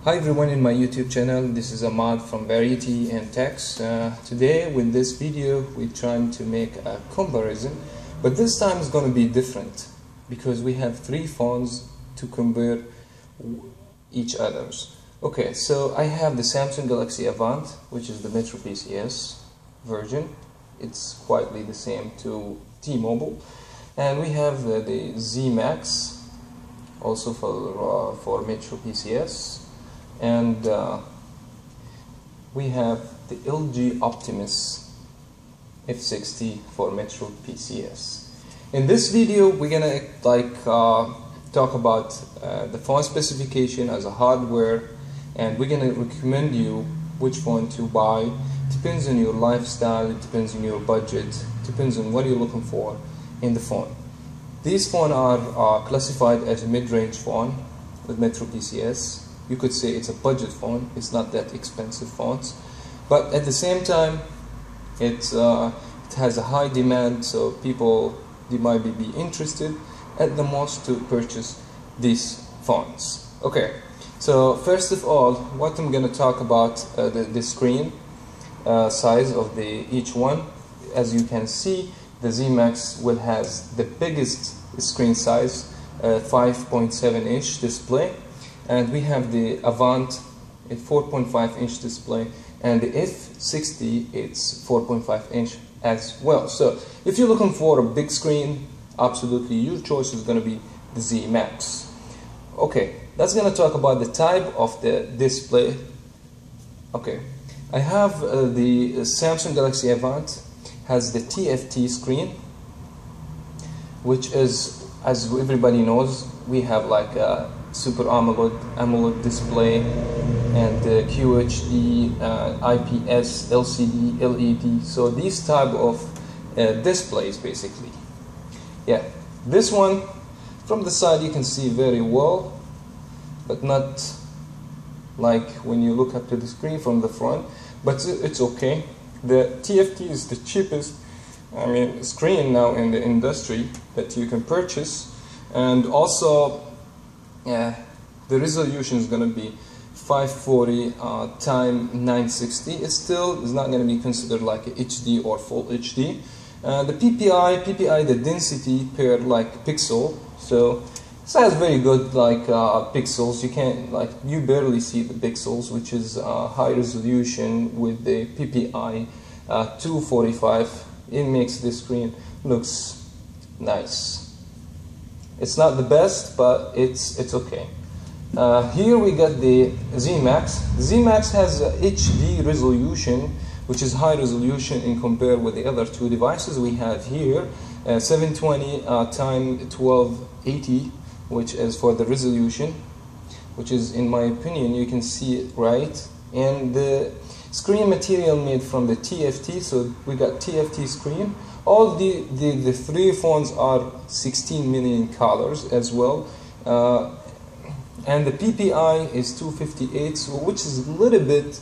Hi everyone in my YouTube channel, this is Ahmad from Variety and Text. Today with this video we're trying to make a comparison, but this time it's going to be different because we have three phones to compare each other's. Okay, so I have the Samsung Galaxy Avant, which is the Metro PCS version. It's quietly the same to T-Mobile, and we have the ZMAX, also for Metro PCS. And we have the LG Optimus F60 for Metro PCS. In this video we're gonna talk about the phone specification as a hardware, and we're gonna recommend you which phone to buy. Depends on your lifestyle, it depends on your budget, depends on what you're looking for in the phone. These phones are classified as a mid-range phone with Metro PCS. You could say it's a budget phone, it's not that expensive phones, but at the same time it has a high demand, so they might be interested at the most to purchase these phones. Okay, so first of all, what I'm going to talk about the screen size of each one. As you can see, the ZMAX has the biggest screen size, 5.7 inch display. And we have the Avant, a 4.5 inch display, and the F60, it's 4.5 inch as well. So if you're looking for a big screen, absolutely your choice is going to be the ZMAX. Okay, that's going to talk about the type of the display. Okay, I have the Samsung Galaxy Avant has the TFT screen, which is, as everybody knows, we have like a Super AMOLED display and QHD, IPS, LCD, LED. So these type of displays basically. Yeah, this one from the side you can see very well, but not like when you look up to the screen from the front, but it's okay. The TFT is the cheapest screen now in the industry that you can purchase, and also the resolution is going to be 540 times 960. It still is not going to be considered like a HD or full HD. The PPI, the density per pixel, so this has very good pixels. You barely see the pixels, which is high resolution with the PPI 245. It makes the screen looks nice. It's not the best, but it's okay. Here we got the ZMAX. ZMAX has a HD resolution, which is high resolution in compared with the other two devices we have here. 720 times 1280, which is for the resolution, which is, in my opinion, you can see it right. And the screen material made from the TFT, so we got TFT screen. All the three phones are 16 million colors as well, and the PPI is 258, so which is a little bit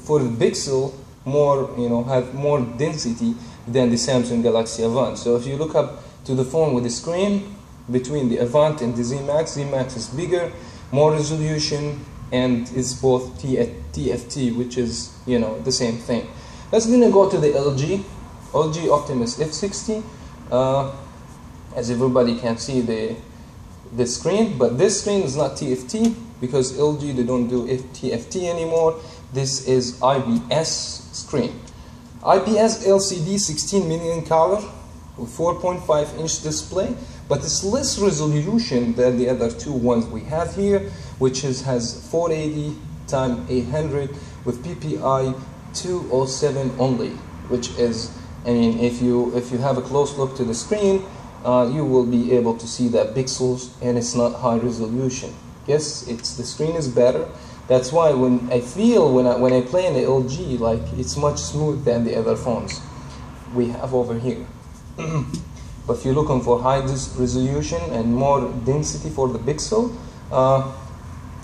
for the pixel more, have more density than the Samsung Galaxy Avant. So if you look up to the phone with the screen between the Avant and the ZMAX, ZMAX is bigger, more resolution, and it's both TFT, which is the same thing. Let's gonna go to the LG Optimus F60. As everybody can see the screen, but this screen is not TFT because LG, they don't do TFT anymore. This is IPS screen. IPS LCD, 16 million color with 4.5 inch display, but it's less resolution than the other two ones we have here, which has 480 times 800 with PPI 207 only, which is, if you have a close look to the screen, you will be able to see that pixels, and it's not high resolution. Yes, the screen is better. That's why when I play in the LG, it's much smoother than the other phones we have over here. But if you're looking for high resolution and more density for the pixel,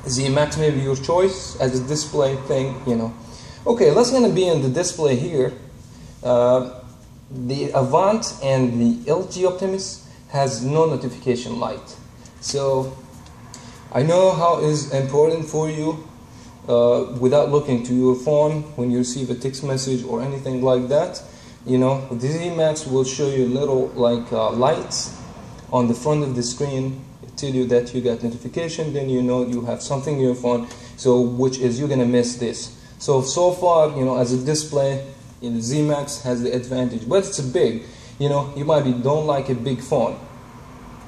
ZMAX may be your choice as a display thing. Okay, let's gonna be in the display here. The Avant and the LG Optimus has no notification light. So I know how it's important for you without looking to your phone when you receive a text message or anything like that. You know, the ZMAX will show you little like lights on the front of the screen, tell you that you got notification, then you know you have something in your phone, so which is you're gonna miss this. So far, you know, as a display, the ZMAX has the advantage, but it's a big, you know, you might don't like a big phone.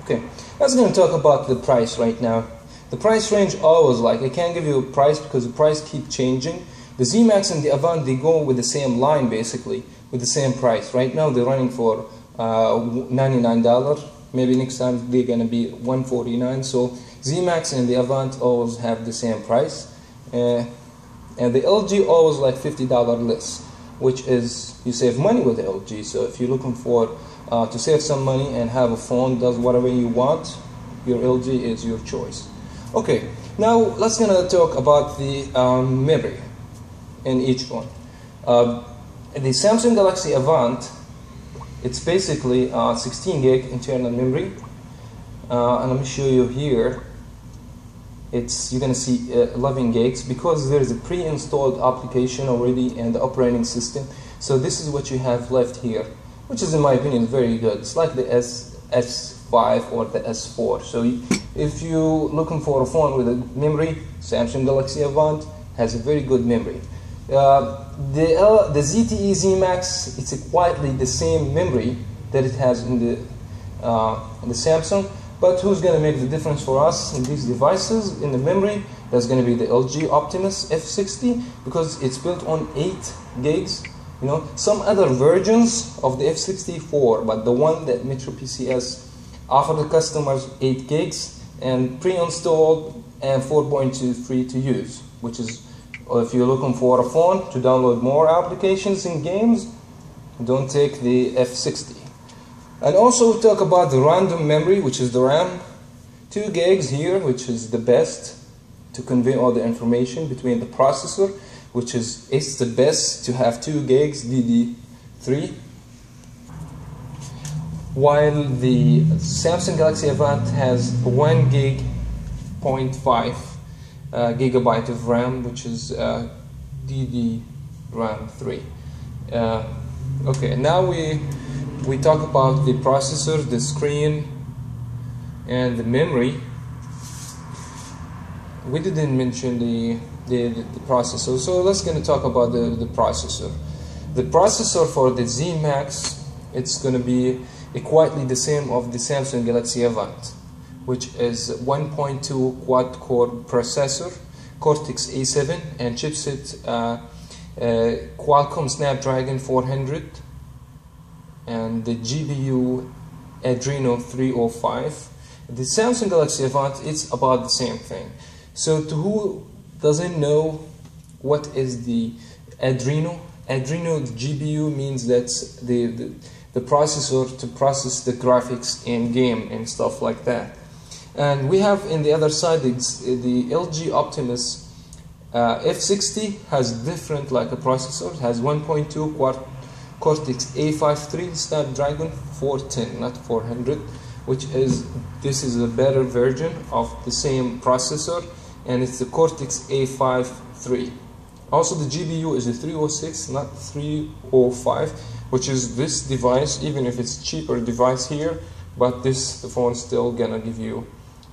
Okay, let's gonna talk about the price right now. The price range always, like, I can't give you a price because the price keep changing. The ZMAX and the Avant, they go with the same line basically, with the same price. Right now they're running for $99. Maybe next time they're gonna be $149. So ZMAX and the Avant always have the same price, and the LG always like $50 less, which is you save money with the LG. So if you're looking for to save some money and have a phone does whatever you want, your LG is your choice. Okay, now let's gonna talk about the memory in each phone. The Samsung Galaxy Avant, it's basically 16 gig internal memory, and let me show you here. You're gonna see 11 gigs because there is a pre-installed application already and the operating system. So this is what you have left here, which is in my opinion very good. It's like the S5 or the S4. So if you're looking for a phone with a memory, Samsung Galaxy Avant has a very good memory. The ZTE ZMAX, it's quietly the same memory that it has in the Samsung, but who's going to make the difference for us in these devices in the memory? That's going to be the LG Optimus F60 because it's built on 8 gigs. You know, some other versions of the F64, but the one that Metro PCS offer the customers 8 gigs and pre-installed and 4.2 free to use, which is if you're looking for a phone to download more applications and games, don't take the F60. And also talk about the random memory, which is the RAM. 2 gigs here, which is the best to convey all the information between the processor, which is it's the best to have 2 gigs DD3. While the Samsung Galaxy Avant has 1 gig, 0.5 gigabyte of RAM, which is DD-RAM3. Okay, now we talk about the processor, the screen, and the memory. We didn't mention the processor, so let's gonna talk about the processor. The processor for the ZMAX, it's gonna be quietly the same of the Samsung Galaxy Avant, which is 1.2 quad-core processor, Cortex A7, and chipset Qualcomm Snapdragon 400, and the GPU Adreno 305. The Samsung Galaxy Avant, it's about the same thing. So to who doesn't know what is the Adreno? Adreno GPU means that's the processor to process the graphics in game and stuff like that. And we have in the other side the LG Optimus F60 has different like a processor. It has 1.2 quad Cortex A53 Snapdragon 410, not 400, which is this is a better version of the same processor, and it's the Cortex A53. Also the GPU is a 306, not 305, which is this device, even if it's cheaper device here, but the phone still gonna give you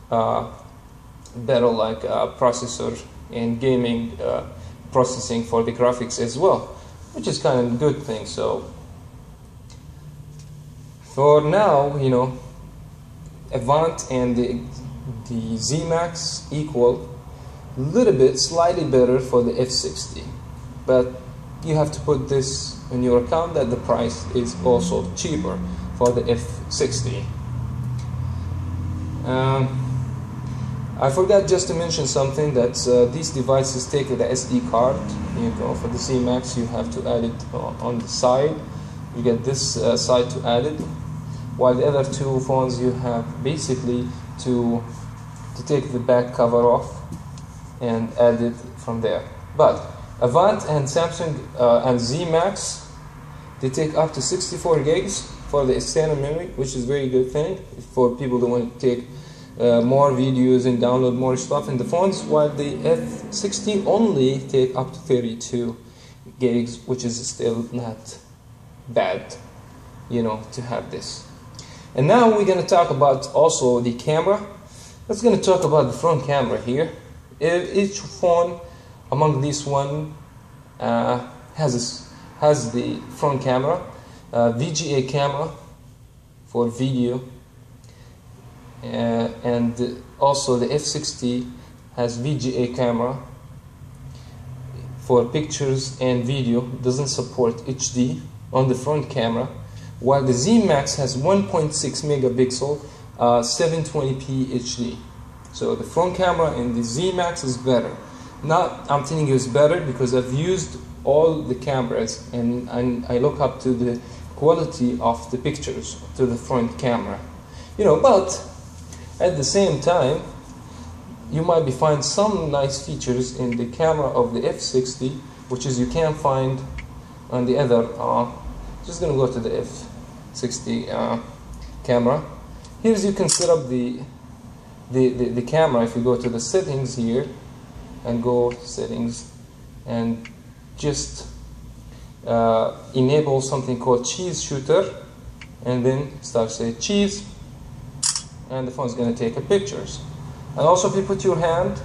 better like processor and gaming processing for the graphics as well, which is kind of a good thing. So for now, you know, Avant and the ZMAX equal, a little bit slightly better for the F60, but you have to put this in your account that the price is also cheaper for the F60. I forgot just to mention something, that these devices take the SD card. You know, for the ZMAX you have to add it on the side. You get this side to add it, while the other two phones you have basically to take the back cover off and add it from there. But Avant and Samsung and ZMAX, they take up to 64 gigs for the external memory, which is a very good thing for people who want to take more videos and download more stuff in the phones, while the F60 only take up to 32 gigs, which is still not bad, you know, to have this. And now we're going to talk about also the camera. Let's going to talk about the front camera here. Each phone among these one has the front camera, VGA camera for video, and also the F60 has VGA camera for pictures and video. Doesn't support HD on the front camera, while the ZMAX has 1.6 megapixel 720p HD. So the front camera in the ZMAX is better. Not, I'm telling you it's better because I've used all the cameras and I look up to the quality of the pictures to the front camera, you know. But at the same time, you might find some nice features in the camera of the F60, which is you can't find on the other. Just gonna go to the F60 camera. Here's, you can set up the camera. If you go to the settings here and go settings and just enable something called cheese shooter, and then start say cheese, and the phone is going to take pictures. And also if you put your hand,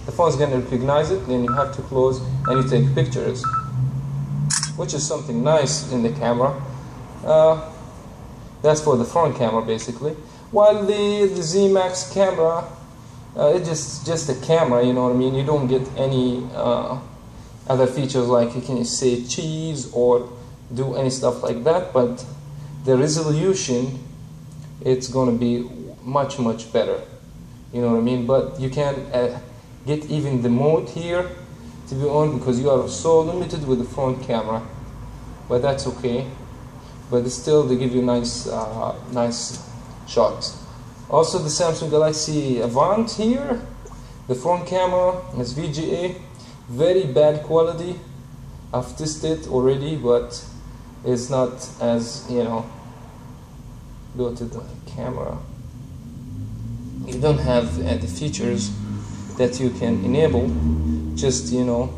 the phone is going to recognize it, then you have to close and you take pictures, which is something nice in the camera. That's for the front camera basically. While the ZMAX camera, it's just a camera, you know what I mean. You don't get any other features like you can say cheese or do any stuff like that, but the resolution, it's going to be much better, you know what I mean. But you can get even the mode here to be on because you are so limited with the front camera, but that's okay. But still, they give you nice shots. Also the Samsung Galaxy Avant here, the front camera is VGA, very bad quality. I've tested already, but it's not as, you know. Go to the camera, you don't have the features that you can enable, just, you know,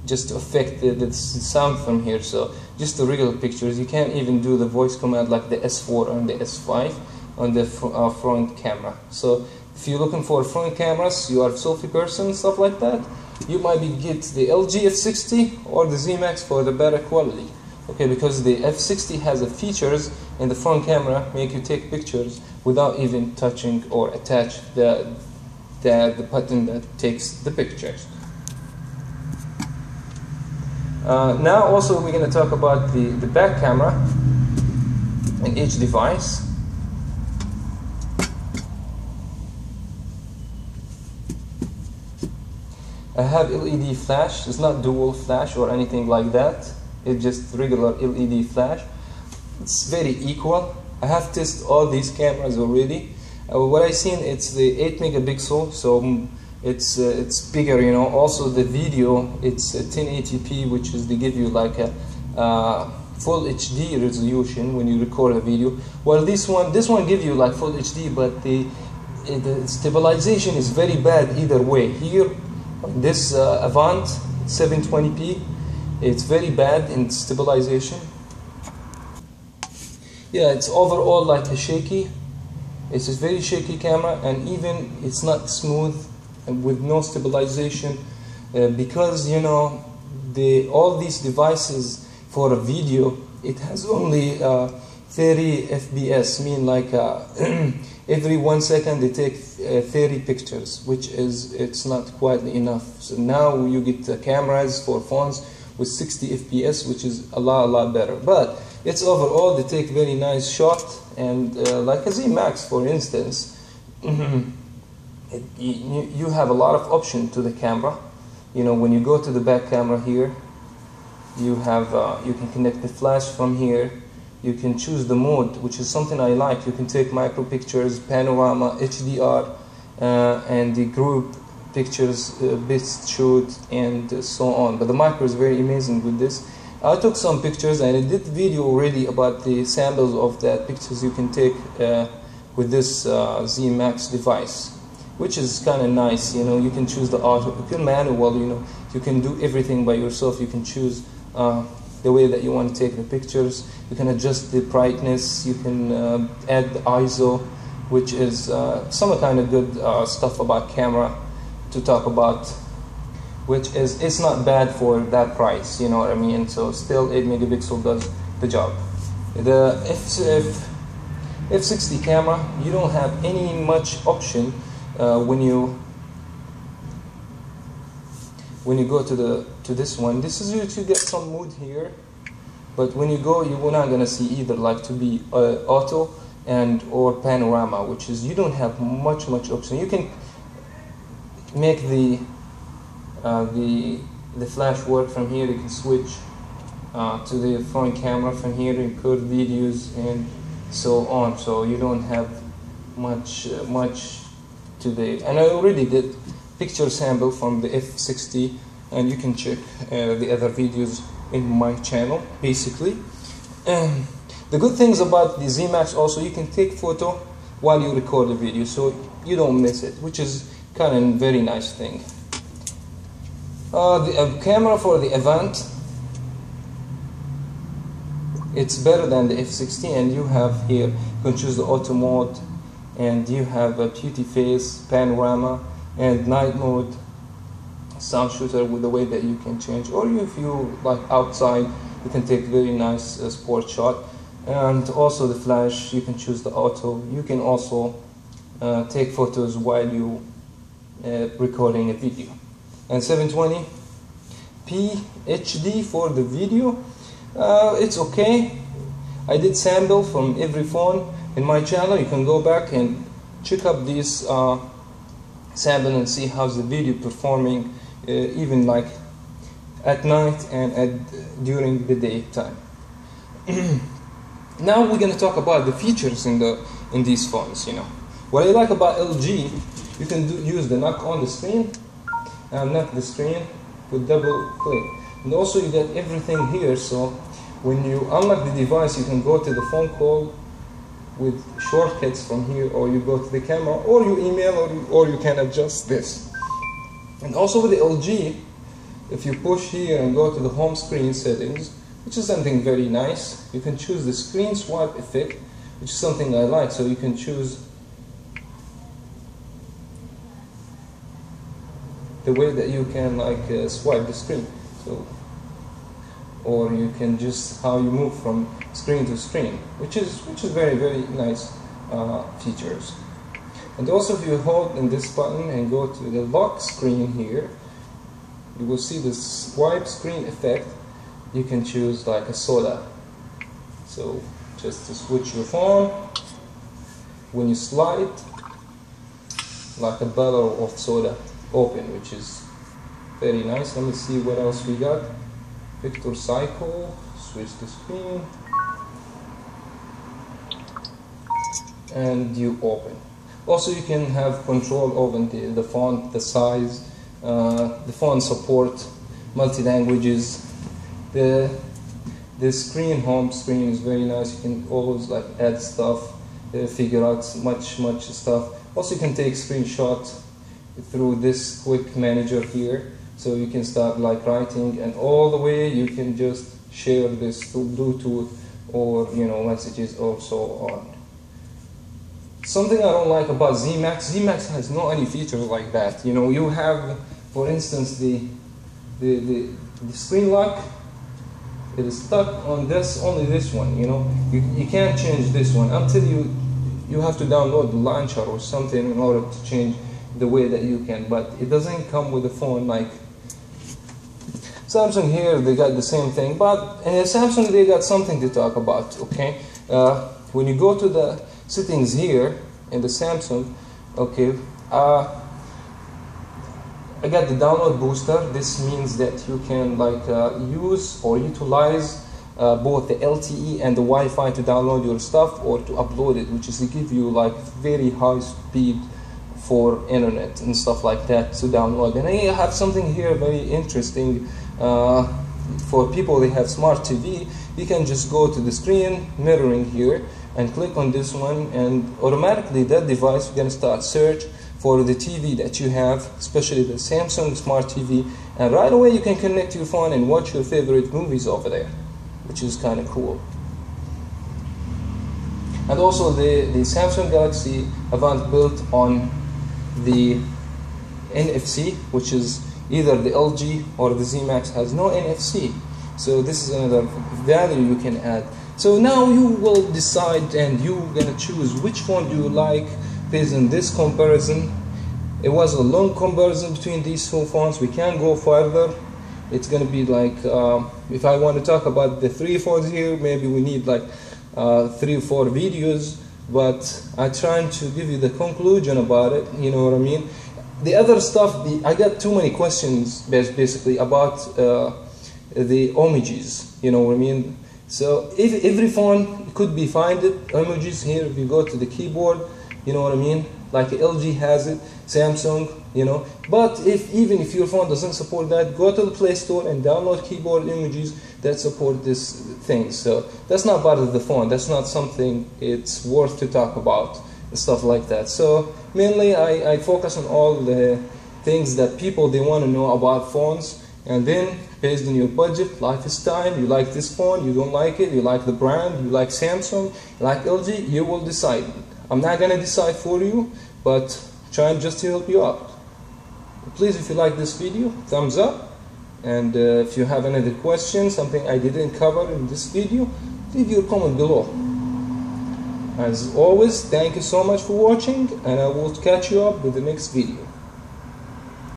just to affect the sound from here. So just the regular pictures, you can't even do the voice command like the S4 and the S5 on the front camera. So if you're looking for front cameras, you are a selfie person, stuff like that, you might get the LG F60 or the ZMAX for the better quality. Okay, because the F60 has the features in the front camera make you take pictures without even touching or attach the button that takes the pictures. Now also we're going to talk about the back camera in each device. I have LED flash. It's not dual flash or anything like that. It's just regular LED flash. It's very equal. I have tested all these cameras already. What I seen, it's the 8 megapixel, so it's bigger, you know. Also the video, it's 1080p, which is they give you like a full HD resolution when you record a video. Well, this one gives you like full HD, but the stabilization is very bad either way. Here, this Avant 720p, it's very bad in stabilization. Yeah, it's overall like a shaky. It's a very shaky camera, and even it's not smooth and with no stabilization because, you know, all these devices for a video, it has only 30 FPS, mean like every 1 second they take 30 pictures, which is, it's not quite enough. So now you get cameras for phones with 60 FPS, which is a lot better. But it's overall, they take very nice shot, and like a ZMAX, for instance, you have a lot of option to the camera. You know, when you go to the back camera here, you have you can connect the flash from here. You can choose the mode, which is something I like. You can take micro pictures, panorama, HDR, and the group pictures, best shoot, and so on. But the micro is very amazing with this. I took some pictures and I did video already about the samples of that pictures you can take with this ZMAX device, which is kind of nice. You know, you can choose the auto, you can manual, you know, you can do everything by yourself. You can choose the way that you want to take the pictures. You can adjust the brightness, you can add the ISO, which is some kind of good stuff about camera to talk about, which is, it's not bad for that price, you know what I mean? So still 8 megapixel does the job. The F60 camera, you don't have any much option when you go to this one. This is you to get some mood here, but when you go, you're not gonna see either, like to be auto and or panorama, which is you don't have much option. You can make the flash work from here. You can switch to the front camera from here, record videos and so on. So you don't have much to the, and I already did picture sample from the F60, and you can check the other videos in my channel basically. The good things about the ZMAX also, you can take photo while you record the video, so you don't miss it, which is kind of a very nice thing. The camera for the Avant, it's better than the F60, and you have here, you can choose the auto mode, and you have a beauty face, panorama, and night mode, sound shooter with the way that you can change, or if you like outside, you can take very nice sport shot. And also the flash, you can choose the auto. You can also take photos while you recording a video. And 720p HD for the video, it's okay. I did sample from every phone in my channel. You can go back and check up these sample and see how's the video performing, even like at night and during the daytime. Now we're going to talk about the features in these phones. You know, what I like about LG, you can use the knock on the screen and knock the screen with double click, and also you get everything here. So when you unlock the device, you can go to the phone call with shortcuts from here, or you go to the camera, or you email, or you can adjust this. And also with the LG, if you push here and go to the home screen settings, which is something very nice, you can choose the screen swipe effect, which is something I like. So you can choose the way that you can like swipe the screen, so, or you can just how you move from screen to screen, which is very nice features. And also if you hold in this button and go to the lock screen here, you will see the swipe screen effect. You can choose like a soda, so just to switch your phone, when you slide, like a bottle of soda open, which is very nice. Let me see what else we got. Picture cycle, switch the screen, and you open. Also you can have control over the font, the size, the font support multi-languages. The screen, home screen, is very nice. You can always like add stuff, figure out much stuff. Also you can take screenshots through this quick manager here, so you can start like writing, and all the way you can just share this through Bluetooth or messages or so on. Something I don't like about ZMAX has no any features like that. You have, for instance, the screen lock. It is stuck on only this one. You can't change this one until you have to download the launcher or something in order to change the way that you can. But it doesn't come with a phone like Samsung. Here they got the same thing, but in Samsung they got something to talk about. Okay, when you go to the settings here in the Samsung, okay, I got the download booster. This means that you can like use or utilize both the LTE and the Wi-Fi to download your stuff or to upload it, which is to give you like very high speed for internet and stuff like that to download. And I have something here very interesting. for people that have smart TV, you can just go to the screen mirroring here and click on this one, and automatically that device is going to start search for the TV that you have, especially the Samsung Smart TV, and right away you can connect your phone and watch your favorite movies over there, which is kind of cool. And also the Samsung Galaxy Avant built on the NFC, which is either the LG or the ZMAX has no NFC. So this is another value you can add. So now you will decide and you're gonna choose which phone do you like based on this comparison. It was a long comparison between these two phones. We can't go further. It's gonna be like, if I want to talk about the three phones here, maybe we need like 3 or 4 videos, but I'm trying to give you the conclusion about it, you know what I mean? The other stuff, I got too many questions basically about the emojis, you know what I mean? So if every phone could be find it, emojis here, if you go to the keyboard, you know what I mean? Like LG has it, Samsung, you know. But even if your phone doesn't support that, go to the Play Store and download keyboard emojis that support this thing. So that's not part of the phone. That's not something it's worth to talk about and stuff like that. So mainly I focus on all the things that people they want to know about phones, and then based on your budget, lifestyle, you like this phone, you don't like it, you like the brand, you like Samsung, you like LG, you will decide. I'm not gonna decide for you, but trying just to help you out. Please, if you like this video, thumbs up, and if you have any other questions, something I didn't cover in this video, leave your comment below. As always, thank you so much for watching, and I will catch you up with the next video.